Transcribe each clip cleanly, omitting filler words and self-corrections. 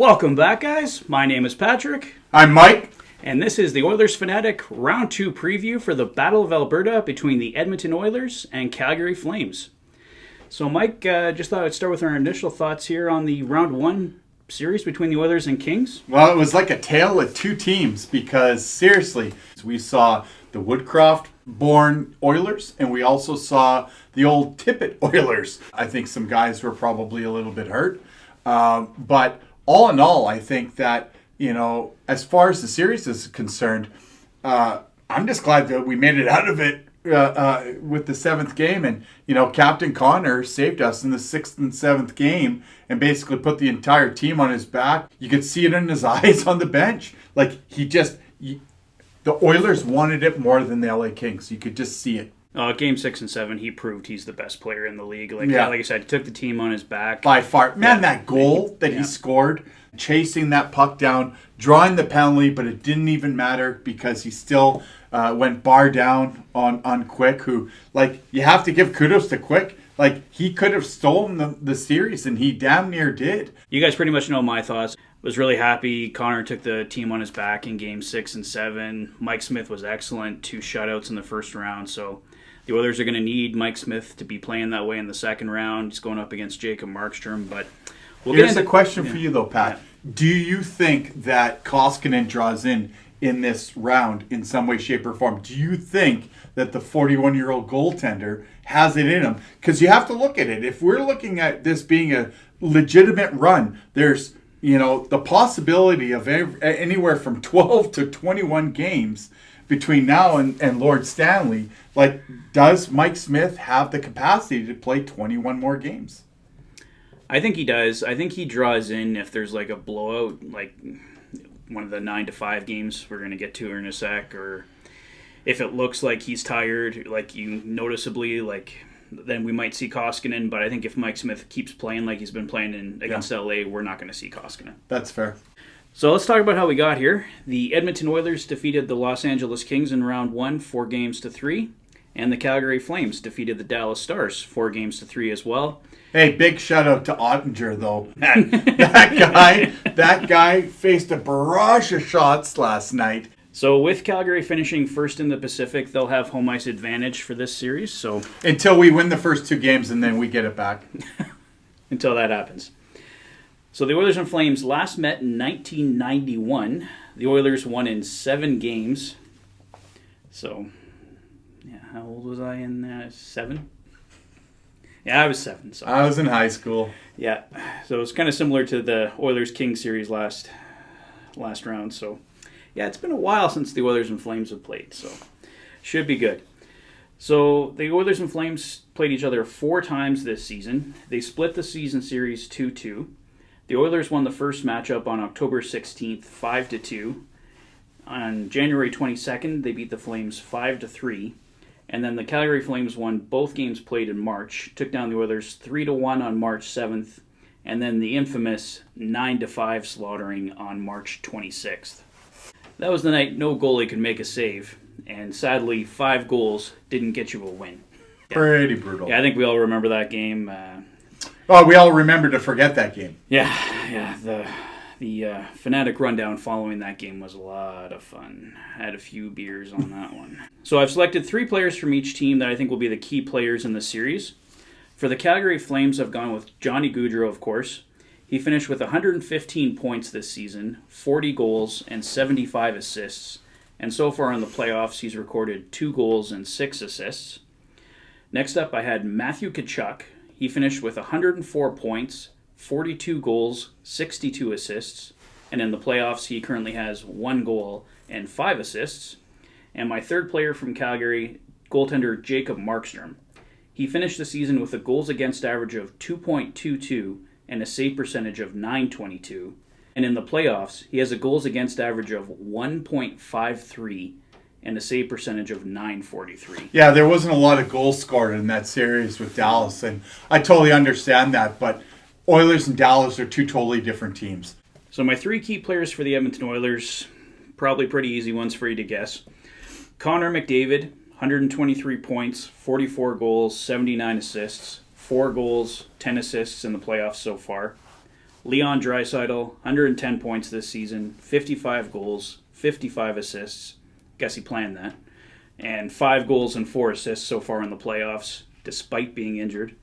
Welcome back, guys. My name is Patrick. I'm Mike. And this is the Oilers Fanatic Round 2 preview for the Battle of Alberta between the Edmonton Oilers and Calgary Flames. So, Mike, just thought I'd start with our initial thoughts here on the Round 1 series between the Oilers and Kings. Well, it was like a tale of two teams because, seriously, we saw the Woodcroft-born Oilers and we also saw the old Tippett Oilers. I think some guys were probably a little bit hurt. But all in all, I think that, as far as the series is concerned, I'm just glad that we made it out of it with the seventh game. And, Captain Connor saved us in the sixth and seventh game and basically put the entire team on his back. You could see it in his eyes on the bench. Like, the Oilers wanted it more than the LA Kings. You could just see it. Game 6 and 7, he proved he's the best player in the league. Like I said, he took the team on his back. By far. Man, that goal that he scored, chasing that puck down, drawing the penalty, but it didn't even matter because he still went bar down on Quick, who, you have to give kudos to Quick. He could have stolen the series, and he damn near did. You guys pretty much know my thoughts. Was really happy Connor took the team on his back in Game 6 and 7. Mike Smith was excellent, 2 shutouts in the first round, so the Oilers are going to need Mike Smith to be playing that way in the second round. He's going up against Jacob Markstrom. But here's a question for you, though, Pat. Yeah. Do you think that Koskinen draws in this round in some way, shape, or form? Do you think that the 41-year-old goaltender has it in him? Because you have to look at it. If we're looking at this being a legitimate run, there's the possibility of anywhere from 12 to 21 games between now and Lord Stanley. Does Mike Smith have the capacity to play 21 more games? I think he does. I think he draws in if there's a blowout, one of the 9-5 games we're going to get to in a sec, or if it looks like he's tired, noticeably, then we might see Koskinen. But I think if Mike Smith keeps playing like he's been playing against LA, we're not going to see Koskinen. That's fair. So let's talk about how we got here. The Edmonton Oilers defeated the Los Angeles Kings in round 1, 4-3. And the Calgary Flames defeated the Dallas Stars 4-3 as well. Hey, big shout out to Ottinger, though. that guy faced a barrage of shots last night. So with Calgary finishing first in the Pacific, they'll have home ice advantage for this series. So until we win the first 2 games and then we get it back. Until that happens. So the Oilers and Flames last met in 1991. The Oilers won in 7 games. So, how old was I in 7? Yeah, I was 7. So. I was in high school. Yeah, so it's kind of similar to the Oilers-Kings series last round. So, it's been a while since the Oilers and Flames have played, so should be good. So the Oilers and Flames played each other 4 times this season. They split the season series 2-2. The Oilers won the first matchup on October 16th, 5-2. On January 22nd, they beat the Flames 5-3. And then the Calgary Flames won both games played in March, took down the Oilers 3-1 on March 7th, and then the infamous 9-5 slaughtering on March 26th. That was the night no goalie could make a save, and sadly, 5 goals didn't get you a win. Pretty brutal. Yeah, I think we all remember that game. We all remember to forget that game. Yeah. The Fanatic rundown following that game was a lot of fun. I had a few beers on that one. So I've selected 3 players from each team that I think will be the key players in the series. For the Calgary Flames, I've gone with Johnny Gaudreau, of course. He finished with 115 points this season, 40 goals, and 75 assists. And so far in the playoffs, he's recorded 2 goals and 6 assists. Next up, I had Matthew Tkachuk. He finished with 104 points, 42 goals, 62 assists, and in the playoffs he currently has 1 goal and 5 assists. And my third player from Calgary, goaltender Jacob Markstrom. He finished the season with a goals against average of 2.22 and a save percentage of .922. And in the playoffs, he has a goals against average of 1.53 and a save percentage of .943. Yeah, there wasn't a lot of goals scored in that series with Dallas, and I totally understand that, but Oilers and Dallas are 2 totally different teams. So my 3 key players for the Edmonton Oilers, probably pretty easy ones for you to guess. Connor McDavid, 123 points, 44 goals, 79 assists, 4 goals, 10 assists in the playoffs so far. Leon Draisaitl, 110 points this season, 55 goals, 55 assists. Guess he planned that. And 5 goals and 4 assists so far in the playoffs, despite being injured.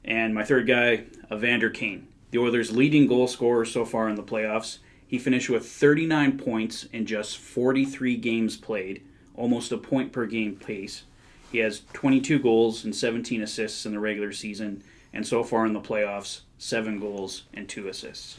And my third guy, Evander Kane, the Oilers' leading goal scorer so far in the playoffs. He finished with 39 points in just 43 games played, almost a point per game pace. He has 22 goals and 17 assists in the regular season, and so far in the playoffs, 7 goals and 2 assists.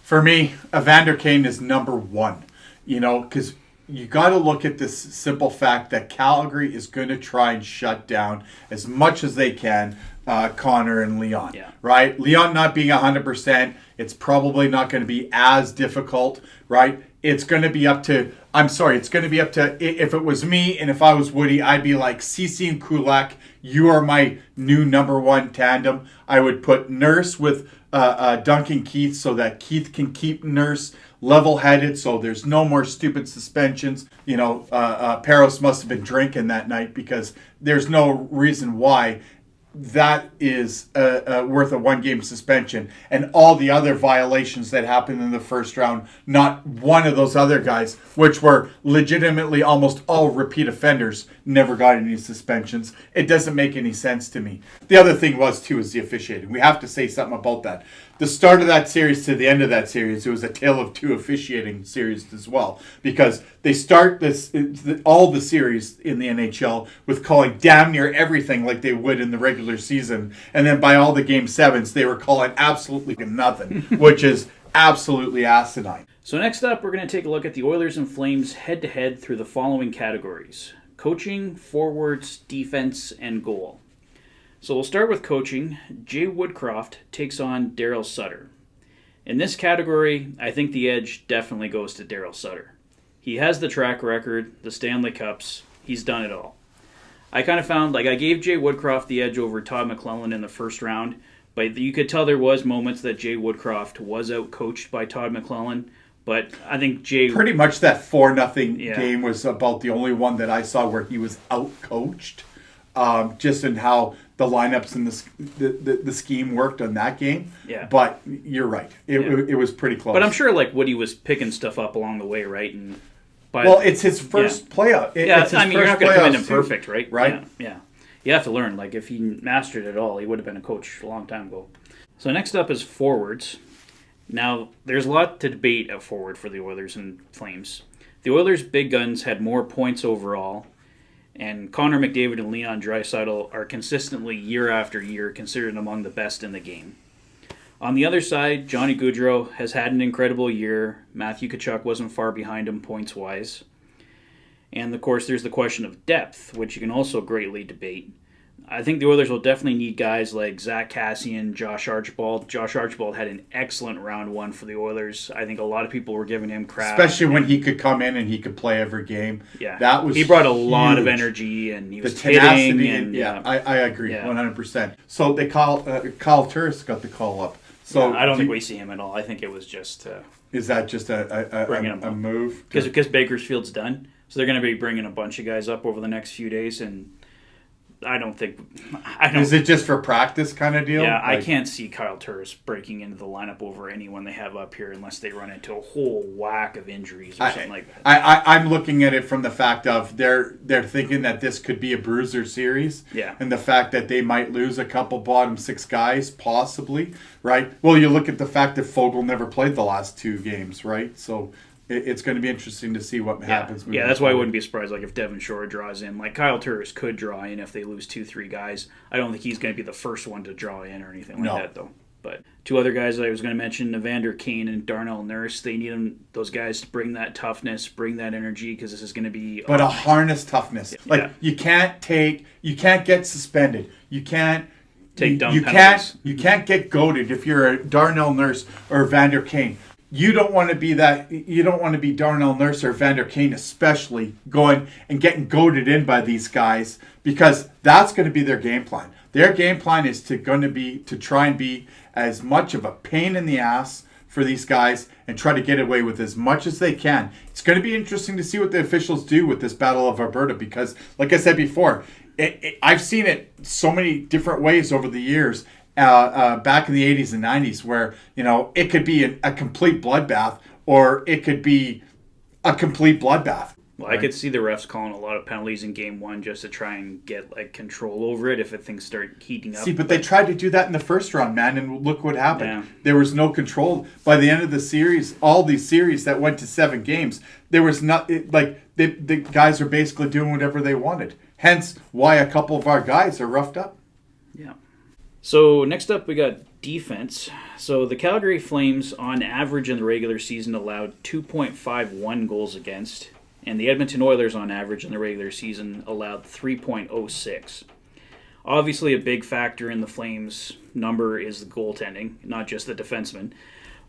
For me, Evander Kane is number one, because you got to look at this simple fact that Calgary is going to try and shut down as much as they can Connor and Leon, right? Leon not being 100%, it's probably not going to be as difficult, right? It's going to be up to, if it was me and if I was Woody, I'd be like, Cece and Kulak, you are my new number one tandem. I would put Nurse with Duncan Keith so that Keith can keep Nurse level-headed so there's no more stupid suspensions. Peros must have been drinking that night because there's no reason why that is worth a 1-game suspension. And all the other violations that happened in the first round, not one of those other guys, which were legitimately almost all repeat offenders, never got any suspensions. It doesn't make any sense to me. The other thing was, too, is the officiating. We have to say something about that. The start of that series to the end of that series, it was a tale of two officiating series as well. Because they start all the series in the NHL with calling damn near everything like they would in the regular season. And then by all the Game 7s, they were calling absolutely nothing, which is absolutely asinine. So next up, we're going to take a look at the Oilers and Flames head-to-head through the following categories: coaching, forwards, defense, and goal. So we'll start with coaching. Jay Woodcroft takes on Daryl Sutter. In this category, I think the edge definitely goes to Daryl Sutter. He has the track record, the Stanley Cups. He's done it all. I kind of found, I gave Jay Woodcroft the edge over Todd McClellan in the first round, but you could tell there was moments that Jay Woodcroft was out-coached by Todd McClellan. But I think Jay... Pretty much that 4-0 game was about the only one that I saw where he was out-coached. Just in how the lineups and the scheme worked on that game. Yeah. But you're right. It was pretty close. But I'm sure Woody was picking stuff up along the way, right? It's his first playoff. You're not going to come in imperfect, right? Right. Yeah. You have to learn. If he mastered it all, he would have been a coach a long time ago. So next up is forwards. Now, there's a lot to debate at forward for the Oilers and Flames. The Oilers' big guns had more points overall, and Connor McDavid and Leon Draisaitl are consistently, year after year, considered among the best in the game. On the other side, Johnny Gaudreau has had an incredible year. Matthew Tkachuk wasn't far behind him points-wise. And, of course, there's the question of depth, which you can also greatly debate. I think the Oilers will definitely need guys like Zach Kassian, Josh Archibald. Josh Archibald had an excellent round one for the Oilers. I think a lot of people were giving him crap. Especially when he could come in and he could play every game. Yeah. He brought a lot of energy and he was hitting. I agree, 100%. So Kyle Turris got the call up. So I don't think we see him at all. I think it was just... is that just a move? Because Bakersfield's done. So they're going to be bringing a bunch of guys up over the next few days, and I don't. Is it just for practice kind of deal? Yeah, I can't see Kyle Turris breaking into the lineup over anyone they have up here unless they run into a whole whack of injuries or something like that. I'm looking at it from the fact of they're thinking that this could be a bruiser series. Yeah. And the fact that they might lose a couple bottom 6 guys, possibly, right? Well, you look at the fact that Fogle never played the last 2 games, right? So it's going to be interesting to see what happens. Yeah, that's why I wouldn't be surprised if Devin Shore draws in. Kyle Turris could draw in if they lose 2-3 guys. I don't think he's going to be the first one to draw in or anything like that, though. But 2 other guys I was going to mention, Evander Kane and Darnell Nurse, they need those guys to bring that toughness, bring that energy, because this is going to be... But a harness toughness. You can't get suspended. You can't... Take dumb penalties. You can't get goated if you're a Darnell Nurse or Evander Kane. You don't want to be that. You don't want to be Darnell Nurse or Evander Kane, especially going and getting goaded in by these guys, because that's going to be their game plan. Their game plan is to try and be as much of a pain in the ass for these guys and try to get away with as much as they can. It's going to be interesting to see what the officials do with this Battle of Alberta, because, like I said before, I've seen it so many different ways over the years. back in the 80s and 90s where, it could be a complete bloodbath or it could be a complete bloodbath. Well, right? I could see the refs calling a lot of penalties in game one just to try and get control over it if things start heating up. See, but they tried to do that in the first round, man, and look what happened. Yeah. There was no control. By the end of the series, all these series that went to 7 games, there was not the guys are basically doing whatever they wanted. Hence why a couple of our guys are roughed up. Yeah. So next up we got defense. So the Calgary Flames on average in the regular season allowed 2.51 goals against. And the Edmonton Oilers, on average in the regular season, allowed 3.06. Obviously, a big factor in the Flames' number is the goaltending, not just the defensemen.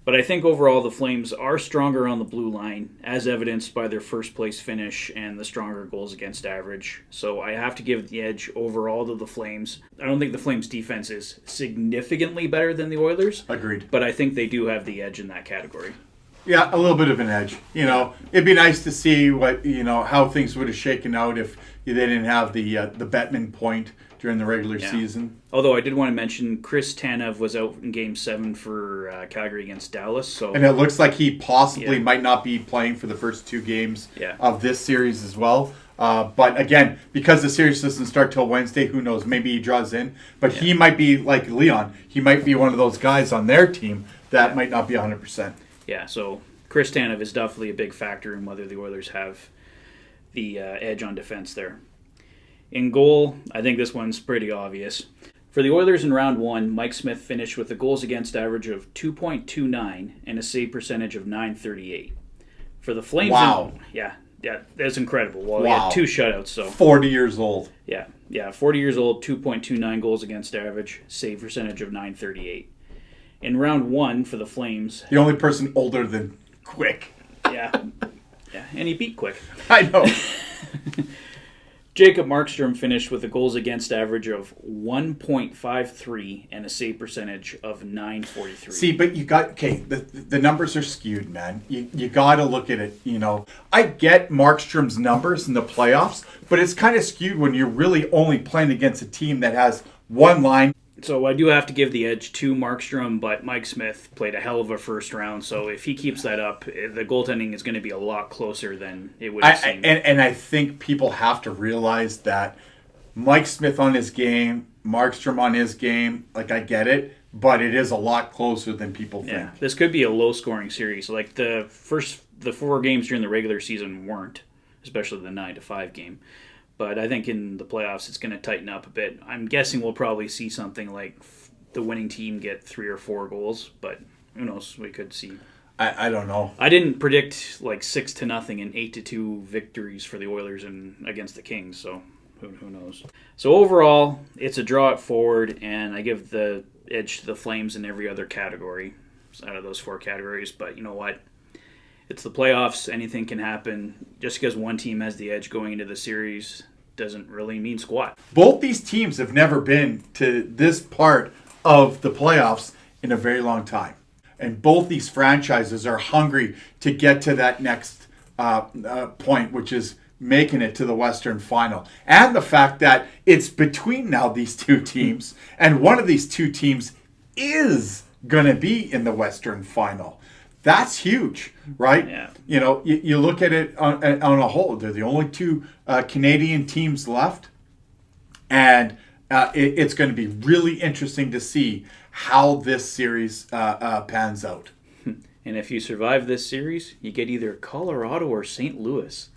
But I think overall the Flames are stronger on the blue line, as evidenced by their first-place finish and the stronger goals against average. So I have to give the edge overall to the Flames. I don't think the Flames' defense is significantly better than the Oilers. Agreed. But I think they do have the edge in that category. Yeah, a little bit of an edge. It'd be nice to see how things would have shaken out if they didn't have the Bettman point during the regular season. Although I did want to mention Chris Tanev was out in Game 7 for Calgary against Dallas. And it looks like he possibly might not be playing for the first 2 games of this series as well. But again, because the series doesn't start till Wednesday, who knows? Maybe he draws in. But he might be like Leon. He might be one of those guys on their team that might not be 100%. Yeah, so Chris Tanev is definitely a big factor in whether the Oilers have the edge on defense there. In goal, I think this one's pretty obvious. For the Oilers in round 1, Mike Smith finished with a goals against average of 2.29 and a save percentage of .938. For the Flames, wow. That's incredible. Well, he had 2 shutouts. So 40 years old. Yeah, 40 years old, 2.29 goals against average, save percentage of .938. In round 1 for the Flames... The only person older than Quick. Yeah, and he beat Quick. I know. Jacob Markstrom finished with a goals against average of 1.53 and a save percentage of .943. See, but you got... Okay, the numbers are skewed, man. You got to look at it, I get Markstrom's numbers in the playoffs, but it's kind of skewed when you're really only playing against a team that has one line. So I do have to give the edge to Markstrom, but Mike Smith played a hell of a first round. So if he keeps that up, the goaltending is going to be a lot closer than it would seem. And I think people have to realize that Mike Smith on his game, Markstrom on his game, I get it, but it is a lot closer than people think. Yeah, this could be a low-scoring series. The 4 games during the regular season weren't, especially the 9-5 game. But I think in the playoffs, it's going to tighten up a bit. I'm guessing we'll probably see something like the winning team get 3 or 4 goals, but who knows? We could see. I don't know. I didn't predict 6-0 and 8-2 victories for the Oilers against the Kings, so who knows? So overall, it's a draw at forward, and I give the edge to the Flames in every other category out of those 4 categories. But you know what? It's the playoffs. Anything can happen. Just because one team has the edge going into the series doesn't really mean squat. Both these teams have never been to this part of the playoffs in a very long time. And both these franchises are hungry to get to that next point, which is making it to the Western Final. And the fact that it's between now these 2 teams, and one of these 2 teams is going to be in the Western Final. That's huge, right? Yeah. You look at it on a whole. They're the only 2 Canadian teams left. And it's going to be really interesting to see how this series pans out. And if you survive this series, you get either Colorado or St. Louis.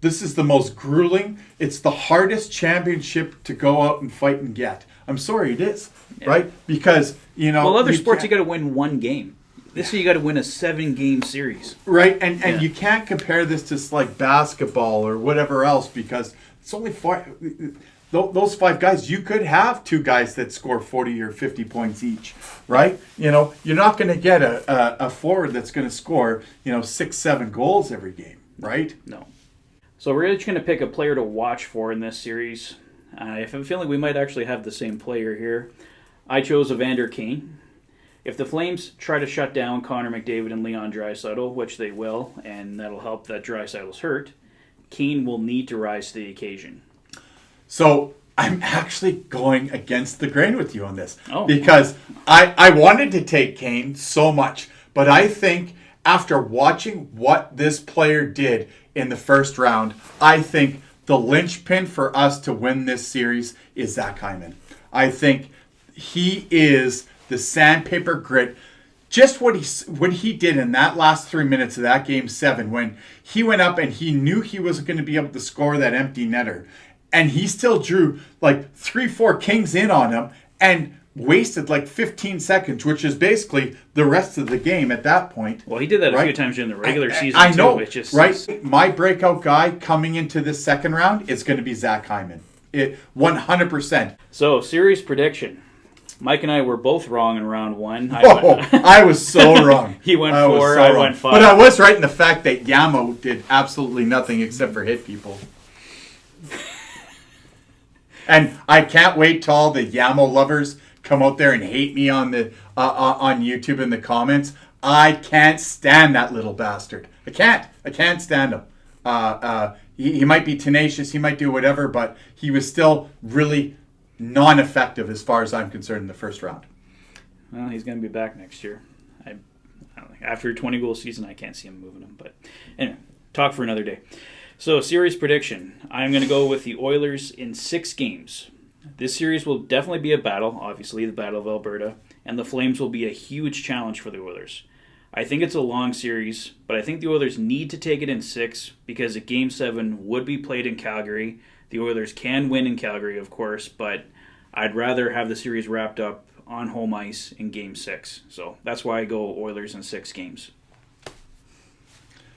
This is the most grueling. It's the hardest championship to go out and fight and get. I'm sorry, it is, right? Because, Well, other sports, you got to win 1 game. This year you got to win a 7-game series. Right, and you can't compare this to basketball or whatever else because it's only 5. Those 5 guys, you could have 2 guys that score 40 or 50 points each, right? You're not going to get a forward that's going to score 6-7 goals every game, right? No. So we're each going to pick a player to watch for in this series. I have a feeling we might actually have the same player here. I chose Evander Kane. If the Flames try to shut down Connor McDavid and Leon Draisaitl, which they will, and that'll help that Draisaitl's hurt, Kane will need to rise to the occasion. So I'm actually going against the grain with you on this. Oh. Because I wanted to take Kane so much. But I think after watching what this player did in the first round, I think the linchpin for us to win this series is Zach Hyman. I think he is the sandpaper grit. Just what he did in that last 3 minutes of that game 7, when he went up and he knew he wasn't going to be able to score that empty netter. And he still drew like 3-4 kings in on him and wasted like 15 seconds, which is basically the rest of the game at that point. Well, he did that a few times during the regular season, I know, too. It's just, right? My breakout guy coming into this second round is going to be Zach Hyman. 100%. So, series prediction. Mike and I were both wrong in round 1. I was so wrong. He went 4, I went 5. But I was right in the fact that Yamo did absolutely nothing except for hit people. And I can't wait till all the Yamo lovers come out there and hate me on the on YouTube in the comments. I can't stand that little bastard. I can't stand him. He might be tenacious, he might do whatever, but he was still really non-effective as far as I'm concerned in the first round. Well, he's going to be back next year. I don't think. After a 20-goal season, I can't see him moving him. But anyway, talk for another day. So, series prediction. I'm going to go with the Oilers in 6 games. This series will definitely be a battle, obviously, the Battle of Alberta, and the Flames will be a huge challenge for the Oilers. I think it's a long series, but I think the Oilers need to take it in 6 because a Game 7 would be played in Calgary. The Oilers can win in Calgary, of course, but I'd rather have the series wrapped up on home ice in Game 6. So that's why I go Oilers in 6 games.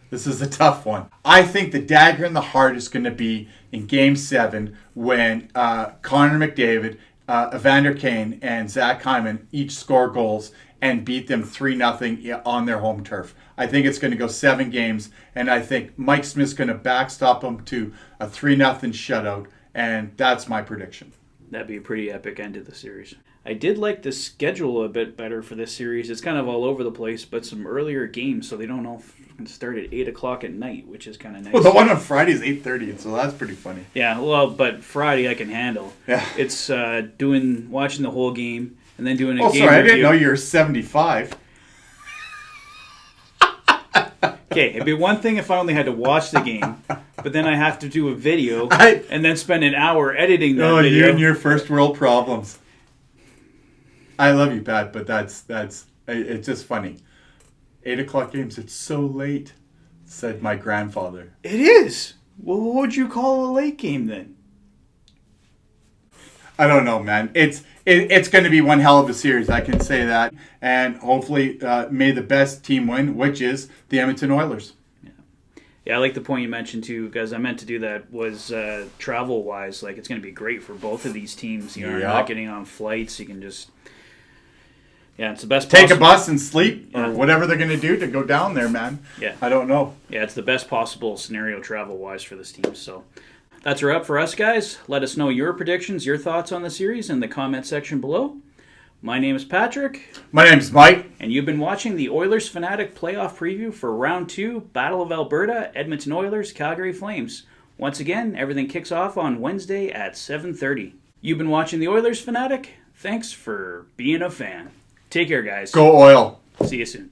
This is a tough one. I think the dagger in the heart is going to be in Game 7 when Connor McDavid, Evander Kane, and Zach Hyman each score goals and beat them 3-0 on their home turf. I think it's going to go 7 games, and I think Mike Smith's going to backstop them to a 3-0 shutout, and that's my prediction. That'd be a pretty epic end to the series. I did like the schedule a bit better for this series. It's kind of all over the place, but some earlier games, so they don't all start at 8 o'clock at night, which is kind of nice. Well, the one on Friday is 8:30, so that's pretty funny. Yeah, well, but Friday I can handle. Yeah. It's watching the whole game, and then doing a game review. Oh, sorry, I didn't know you were 75. Okay, it'd be one thing if I only had to watch the game, but then I have to do a video and then spend an hour editing that video. You and your first world problems. I love you, Pat, but that's it's just funny. 8 o'clock games, it's so late, said my grandfather. It is. Well, what would you call a late game then? I don't know, man. It's going to be one hell of a series, I can say that. And hopefully may the best team win, which is the Edmonton Oilers. Yeah, I like the point you mentioned too, because I meant to do that, was travel-wise, like it's going to be great for both of these teams. You're not getting on flights. You can just... Yeah, it's the best Take a bus and sleep, or whatever they're going to do to go down there, man. Yeah. I don't know. Yeah, it's the best possible scenario travel-wise for this team, so... That's a wrap for us, guys. Let us know your predictions, your thoughts on the series in the comment section below. My name is Patrick. My name is Mike. And you've been watching the Oilers Fanatic playoff preview for Round 2, Battle of Alberta, Edmonton Oilers, Calgary Flames. Once again, everything kicks off on Wednesday at 7:30. You've been watching the Oilers Fanatic. Thanks for being a fan. Take care, guys. Go Oil. See you soon.